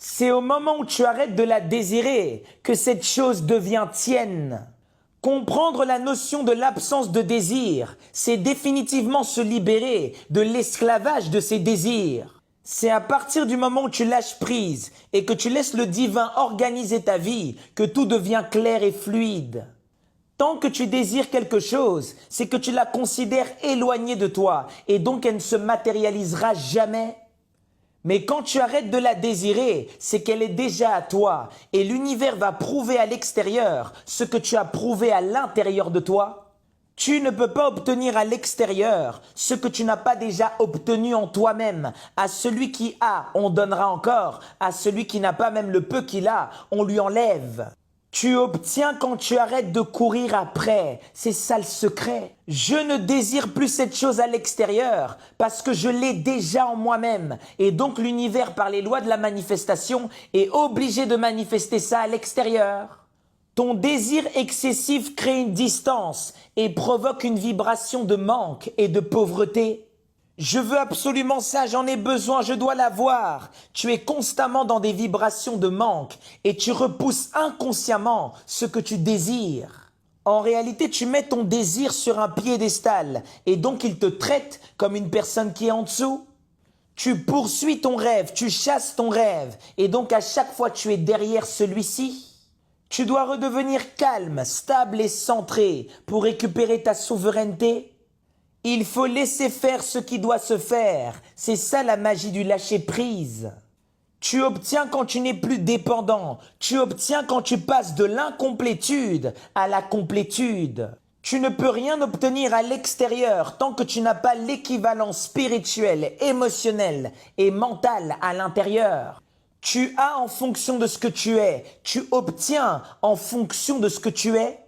C'est au moment où tu arrêtes de la désirer que cette chose devient tienne. Comprendre la notion de l'absence de désir, c'est définitivement se libérer de l'esclavage de ses désirs. C'est à partir du moment où tu lâches prise et que tu laisses le divin organiser ta vie que tout devient clair et fluide. Tant que tu désires quelque chose, c'est que tu la considères éloignée de toi et donc elle ne se matérialisera jamais. Mais quand tu arrêtes de la désirer, c'est qu'elle est déjà à toi et l'univers va prouver à l'extérieur ce que tu as prouvé à l'intérieur de toi. Tu ne peux pas obtenir à l'extérieur ce que tu n'as pas déjà obtenu en toi-même. À celui qui a, on donnera encore. À celui qui n'a pas même le peu qu'il a, on lui enlève. Tu obtiens quand tu arrêtes de courir après. C'est ça le secret. Je ne désire plus cette chose à l'extérieur parce que je l'ai déjà en moi-même. Et donc l'univers, par les lois de la manifestation, est obligé de manifester ça à l'extérieur. Ton désir excessif crée une distance et provoque une vibration de manque et de pauvreté. Je veux absolument ça, j'en ai besoin, je dois l'avoir. Tu es constamment dans des vibrations de manque et tu repousses inconsciemment ce que tu désires. En réalité, tu mets ton désir sur un piédestal et donc il te traite comme une personne qui est en dessous. Tu poursuis ton rêve, tu chasses ton rêve et donc à chaque fois tu es derrière celui-ci. Tu dois redevenir calme, stable et centré pour récupérer ta souveraineté. Il faut laisser faire ce qui doit se faire. C'est ça la magie du lâcher-prise. Tu obtiens quand tu n'es plus dépendant. Tu obtiens quand tu passes de l'incomplétude à la complétude. Tu ne peux rien obtenir à l'extérieur tant que tu n'as pas l'équivalent spirituel, émotionnel et mental à l'intérieur. Tu as en fonction de ce que tu es. Tu obtiens en fonction de ce que tu es.